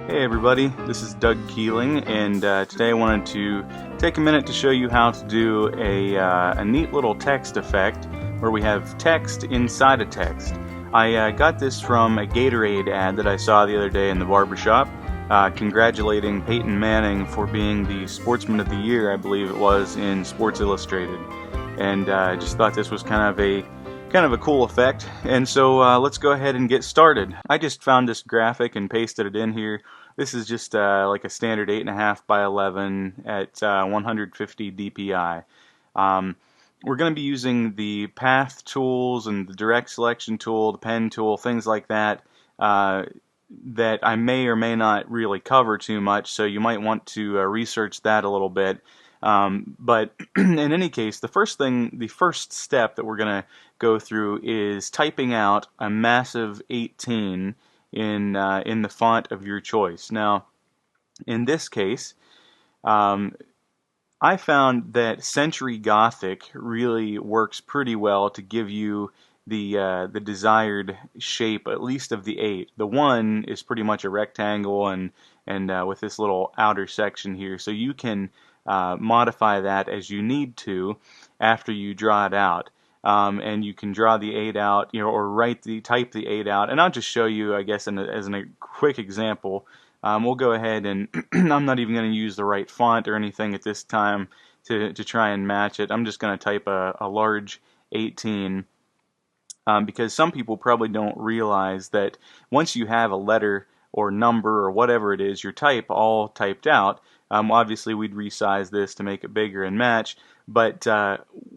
Hey everybody, this is Doug Keeling, and today I wanted to take a minute to show you how to do a neat little text effect where we have text inside a text. I got this from a Gatorade ad that I saw the other day in the barbershop, congratulating Peyton Manning for being the Sportsman of the Year, I believe it was, in Sports Illustrated. And I just thought this was kind of a cool effect, and so let's go ahead and get started. I just found this graphic and pasted it in here. This is just like a standard 8.5 by 11 at 150 dpi. We're going to be using the path tools and the direct selection tool, the pen tool, things like that, that I may or may not really cover too much, so you might want to research that a little bit. But in any case, the first step that we're going to go through is typing out a massive 18 in the font of your choice. Now, in this case, I found that Century Gothic really works pretty well to give you the desired shape, at least of the 8. The 1 is pretty much a rectangle, and with this little outer section here, so you can modify that as you need to after you draw it out. And you can draw the 8 out, or type the 8 out. And I'll just show you, I guess, as a quick example. We'll go ahead and I'm not even going to use the right font or anything at this time to try and match it. I'm just going to type a large 18 because some people probably don't realize that once you have a letter or number or whatever it is, your type all typed out, obviously we'd resize this to make it bigger and match, but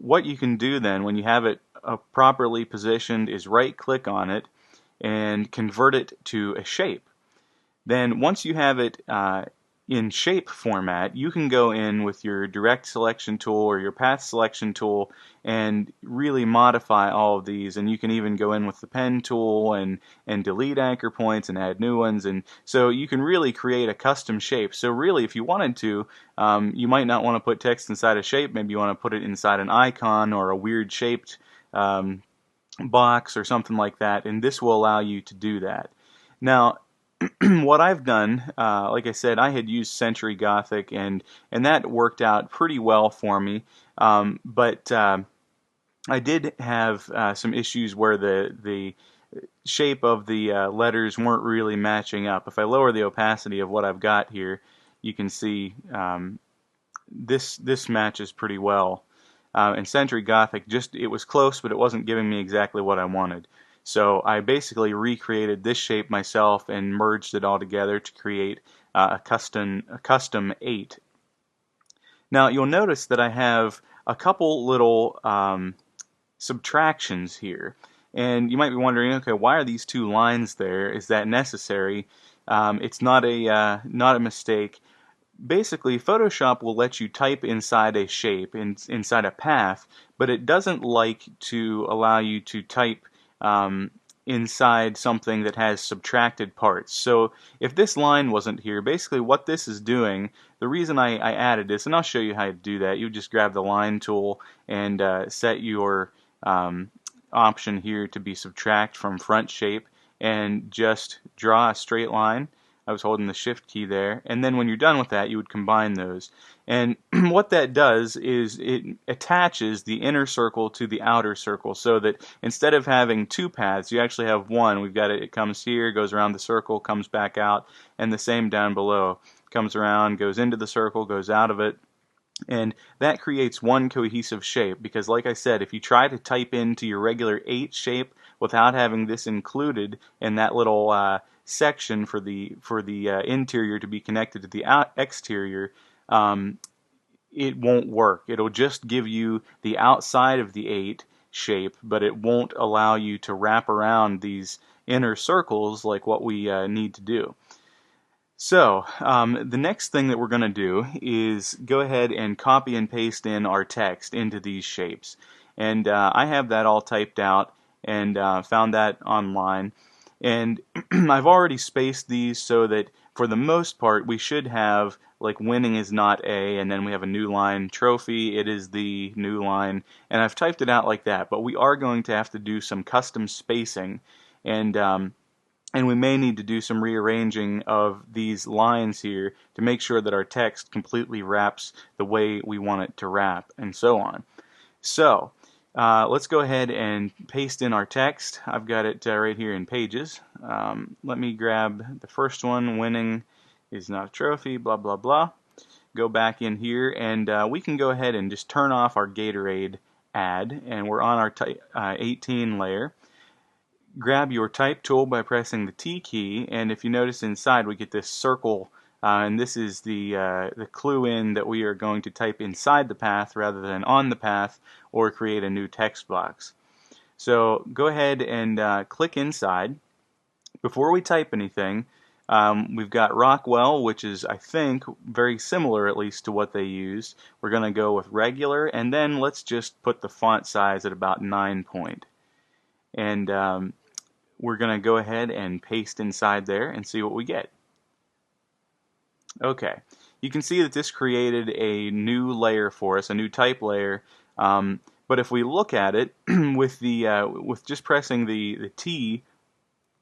what you can do then when you have it properly positioned is right click on it and convert it to a shape. Then once you have it in shape format, you can go in with your direct selection tool or your path selection tool and really modify all of these, and you can even go in with the pen tool and delete anchor points and add new ones, and so you can really create a custom shape. So really, if you wanted to, you might not want to put text inside a shape. Maybe you want to put it inside an icon or a weird shaped box or something like that, and this will allow you to do that. Now, what I've done, like I said, I had used Century Gothic, and that worked out pretty well for me. But I did have some issues where the shape of the letters weren't really matching up. If I lower the opacity of what I've got here, you can see this matches pretty well. And Century Gothic, it was close, but it wasn't giving me exactly what I wanted. So I basically recreated this shape myself and merged it all together to create a custom 8. Now you'll notice that I have a couple little subtractions here, and you might be wondering, okay, why are these 2 lines there? Is that necessary? It's not a mistake. Basically, Photoshop will let you type inside a shape, inside a path, but it doesn't like to allow you to type inside something that has subtracted parts. So if this line wasn't here, basically what this is doing, the reason I added this, and I'll show you how to do that, you just grab the line tool and set your option here to be subtract from front shape and just draw a straight line. I was holding the shift key there, and then when you're done with that, you would combine those. And what that does is it attaches the inner circle to the outer circle, so that instead of having 2 paths, you actually have one. We've got it comes here, goes around the circle, comes back out, and the same down below. Comes around, goes into the circle, goes out of it. And that creates one cohesive shape, because like I said, if you try to type into your regular 8 shape without having this included in that little section for the interior to be connected to the exterior, it won't work. It'll just give you the outside of the 8 shape, but it won't allow you to wrap around these inner circles like what we need to do. So the next thing that we're going to do is go ahead and copy and paste in our text into these shapes. And I have that all typed out and found that online. And I've already spaced these so that for the most part we should have, like, winning is not A, and then we have a new line, trophy, it is the new line, and I've typed it out like that. But we are going to have to do some custom spacing, and and we may need to do some rearranging of these lines here to make sure that our text completely wraps the way we want it to wrap, and so on. So let's go ahead and paste in our text. I've got it right here in Pages. Let me grab the first one, winning is not a trophy, blah, blah, blah. Go back in here, and we can go ahead and just turn off our Gatorade ad, and we're on our 18 layer. Grab your type tool by pressing the T key, and if you notice inside we get this circle, and this is the clue in that we are going to type inside the path rather than on the path or create a new text box. So go ahead and click inside. Before we type anything, we've got Rockwell, which is, I think, very similar at least to what they use. We're going to go with regular, and then let's just put the font size at about 9 point. And we're going to go ahead and paste inside there and see what we get. Okay, you can see that this created a new layer for us, a new type layer. But if we look at it with just pressing the T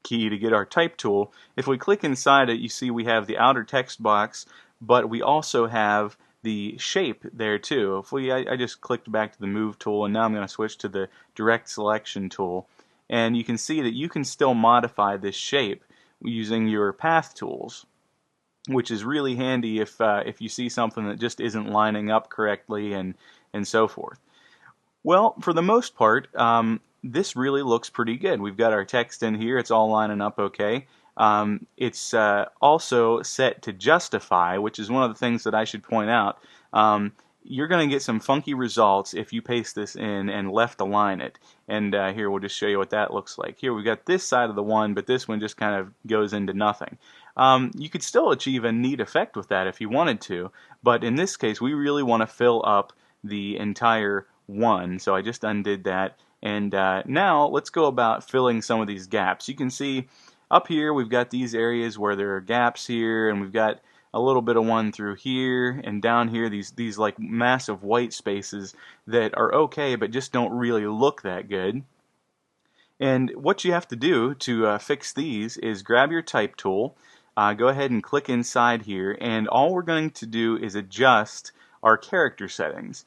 key to get our type tool, if we click inside it, you see we have the outer text box, but we also have the shape there too. I just clicked back to the move tool, and now I'm going to switch to the direct selection tool. And you can see that you can still modify this shape using your path tools, which is really handy if you see something that just isn't lining up correctly and so forth. Well, for the most part, this really looks pretty good. We've got our text in here. It's all lining up okay. It's also set to justify, which is one of the things that I should point out. You're going to get some funky results if you paste this in and left align it. And here we'll just show you what that looks like. Here we've got this side of the one, but this one just kind of goes into nothing. You could still achieve a neat effect with that if you wanted to, but in this case we really want to fill up the entire one, so I just undid that. And now let's go about filling some of these gaps. You can see up here we've got these areas where there are gaps here, and we've got a little bit of one through here, and down here these like massive white spaces that are okay but just don't really look that good. And what you have to do to fix these is grab your type tool, go ahead and click inside here, and all we're going to do is adjust our character settings.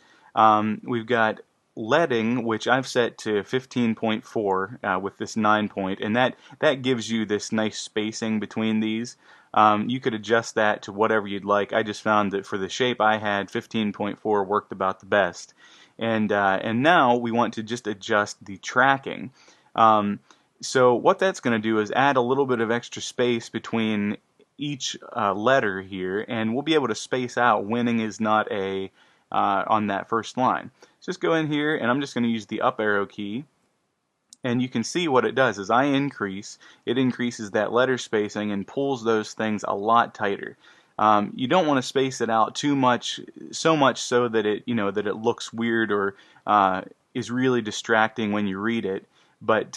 We've got leading, which I've set to 15.4 with this 9 point, and that gives you this nice spacing between these. You could adjust that to whatever you'd like. I just found that for the shape I had, 15.4 worked about the best. And now we want to just adjust the tracking. So what that's going to do is add a little bit of extra space between each letter here, and we'll be able to space out winning is not a on that first line. So just go in here, and I'm just going to use the up arrow key, and you can see what it does. As I increase, it increases that letter spacing and pulls those things a lot tighter. You don't want to space it out too much, so much so that it that it looks weird or is really distracting when you read it. But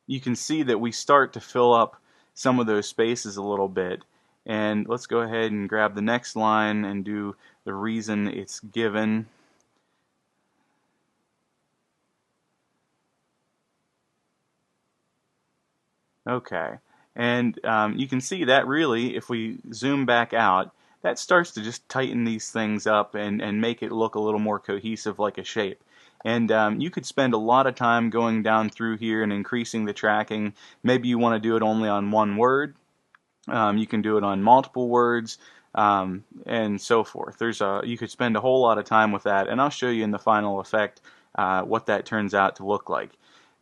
you can see that we start to fill up some of those spaces a little bit. And let's go ahead and grab the next line and do the reason it's given. Okay, and you can see that really, if we zoom back out, that starts to just tighten these things up and make it look a little more cohesive like a shape. And you could spend a lot of time going down through here and increasing the tracking. Maybe you want to do it only on one word. You can do it on multiple words, and so forth. You could spend a whole lot of time with that, and I'll show you in the final effect what that turns out to look like.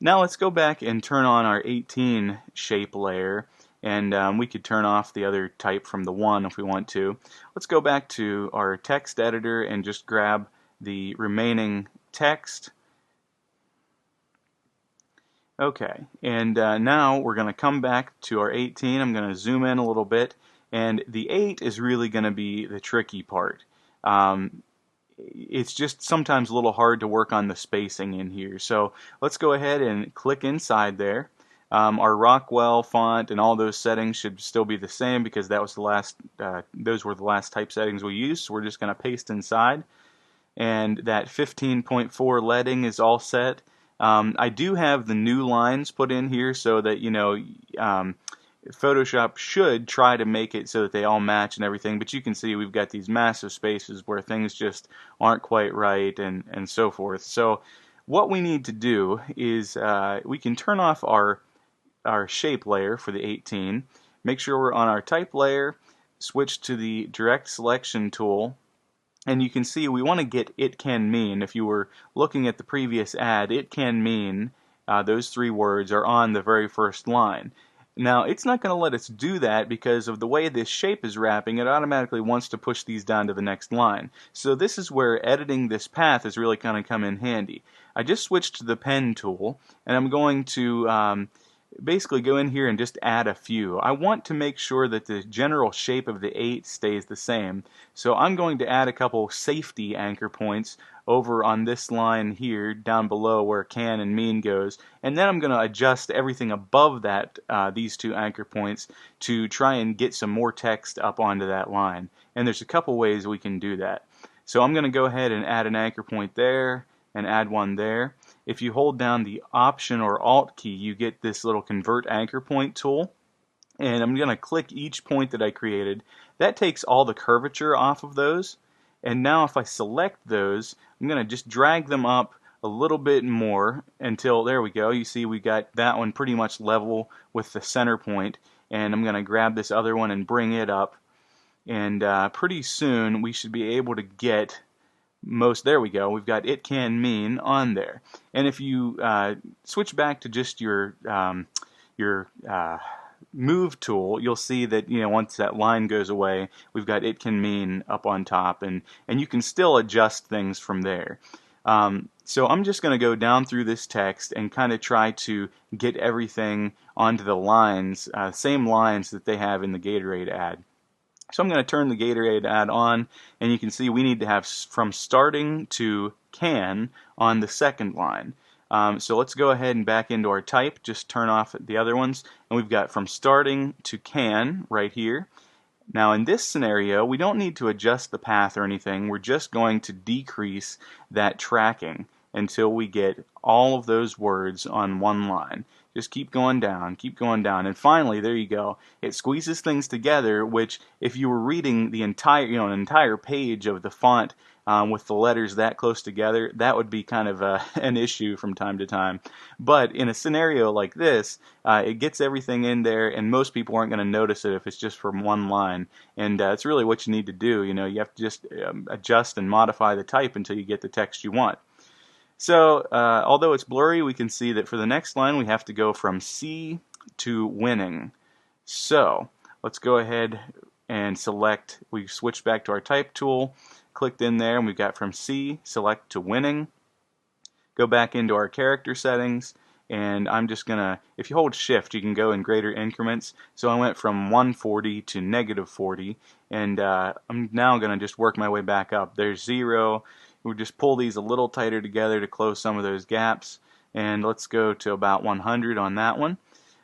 Now let's go back and turn on our 18 shape layer, and we could turn off the other type from the 1 if we want to. Let's go back to our text editor and just grab the remaining text. Okay, and now we're going to come back to our 18. I'm going to zoom in a little bit, and the 8 is really going to be the tricky part. It's just sometimes a little hard to work on the spacing in here. So let's go ahead and click inside there. Our Rockwell font and all those settings should still be the same because that was the last. Those were the last type settings we used. So we're just going to paste inside, and that 15.4 leading is all set. I do have the new lines put in here so that, Photoshop should try to make it so that they all match and everything, but you can see we've got these massive spaces where things just aren't quite right and so forth. So what we need to do is we can turn off our shape layer for the 18, make sure we're on our type layer, switch to the direct selection tool, and you can see we want to get it can mean. If you were looking at the previous ad, it can mean, those three words are on the very first line. Now, it's not going to let us do that because of the way this shape is wrapping. It automatically wants to push these down to the next line. So this is where editing this path is really going to come in handy. I just switched to the pen tool, and I'm going to basically go in here and just add a few. I want to make sure that the general shape of the 8 stays the same. So I'm going to add a couple safety anchor points over on this line here down below where can and mean goes, and then I'm going to adjust everything above that, these two anchor points, to try and get some more text up onto that line. And there's a couple ways we can do that. So I'm going to go ahead and add an anchor point there and add one there. If you hold down the Option or Alt key, you get this little Convert Anchor Point tool. And I'm going to click each point that I created. That takes all the curvature off of those. And now if I select those, I'm going to just drag them up a little bit more until, there we go, you see we got that one pretty much level with the center point. And I'm going to grab this other one and bring it up. And pretty soon we should be able to get there we go, we've got it can mean on there. And if you switch back to just your move tool, you'll see that once that line goes away, we've got it can mean up on top, and you can still adjust things from there. So I'm just going to go down through this text and kind of try to get everything onto the lines, same lines that they have in the Gatorade ad. So I'm going to turn the Gatorade ad on, and you can see we need to have from starting to can on the second line. So let's go ahead and back into our type, just turn off the other ones, and we've got from starting to can right here. Now in this scenario, we don't need to adjust the path or anything, we're just going to decrease that tracking until we get all of those words on one line. Just keep going down, and finally, there you go. It squeezes things together, which if you were reading the entire, an entire page of the font with the letters that close together, that would be kind of an issue from time to time. But in a scenario like this, it gets everything in there, and most people aren't going to notice it if it's just from one line. And it's really what you need to do. You have to just adjust and modify the type until you get the text you want. So, although it's blurry, we can see that for the next line we have to go from C to winning. So, let's go ahead and select, we switch back to our type tool, clicked in there, and we've got from C, select to winning. Go back into our character settings, and I'm just going to, if you hold shift, you can go in greater increments. So I went from 140 to -40, and I'm now going to just work my way back up. There's 0. We'll just pull these a little tighter together to close some of those gaps, and let's go to about 100 on that one.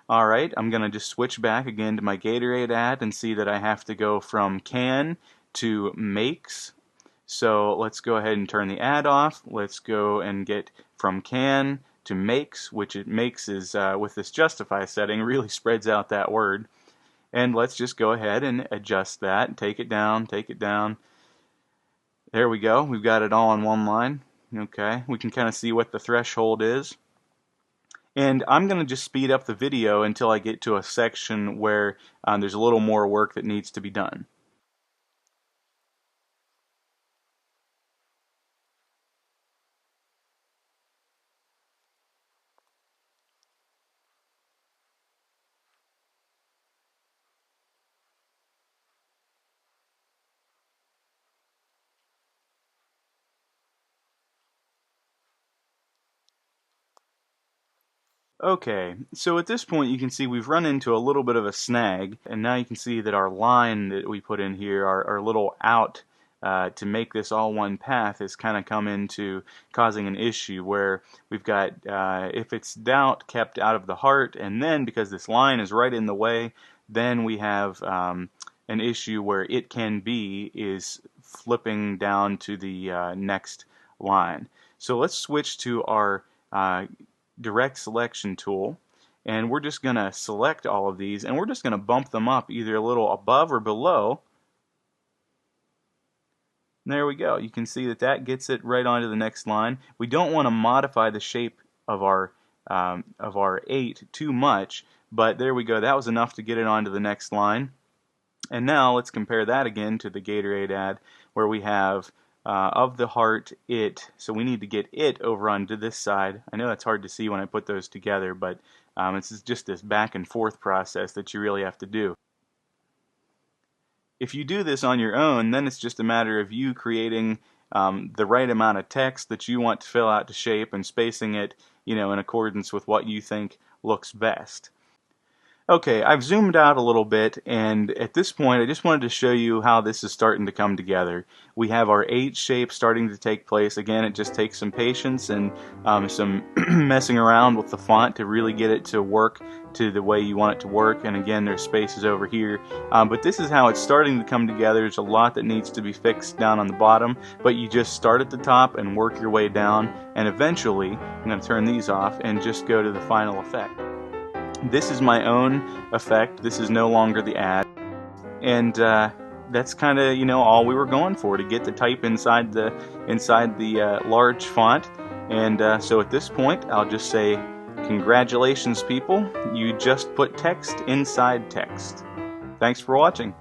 Alright, I'm going to just switch back again to my Gatorade ad and see that I have to go from can to makes. So let's go ahead and turn the ad off. Let's go and get from can to makes, which it makes is, with this justify setting, really spreads out that word. And let's just go ahead and adjust that, take it down, take it down. There we go, we've got it all on one line. Okay, we can kind of see what the threshold is. And I'm going to just speed up the video until I get to a section where there's a little more work that needs to be done. Okay, so at this point you can see we've run into a little bit of a snag, and now you can see that our line that we put in here, our little out to make this all one path, has kind of come into causing an issue where we've got, if it's doubt, kept out of the heart, and then because this line is right in the way, then we have an issue where it can be is flipping down to the next line. So let's switch to our direct selection tool, and we're just going to select all of these, and we're just going to bump them up either a little above or below. And there we go. You can see that that gets it right onto the next line. We don't want to modify the shape of our 8 too much, but there we go. That was enough to get it onto the next line. And now let's compare that again to the Gatorade ad, where we have of the heart, it. So we need to get it over onto this side. I know that's hard to see when I put those together, but it's just this back and forth process that you really have to do. If you do this on your own, then it's just a matter of you creating the right amount of text that you want to fill out to shape and spacing it, in accordance with what you think looks best. Okay, I've zoomed out a little bit, and at this point I just wanted to show you how this is starting to come together. We have our 8 shape starting to take place. Again, it just takes some patience and some messing around with the font to really get it to work to the way you want it to work. And again, there's spaces over here. But this is how it's starting to come together. There's a lot that needs to be fixed down on the bottom, but you just start at the top and work your way down, and eventually, I'm going to turn these off and just go to the final effect. This is my own effect. This is no longer the ad, and that's kind of all we were going for, to get the type inside the large font. And so at this point, I'll just say, congratulations, people! You just put text inside text. Thanks for watching.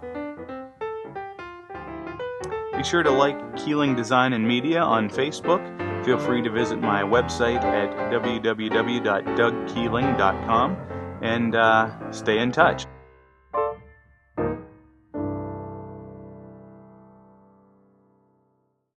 Be sure to like Keeling Design and Media on Facebook. Feel free to visit my website at www.dougkeeling.com. and stay in touch.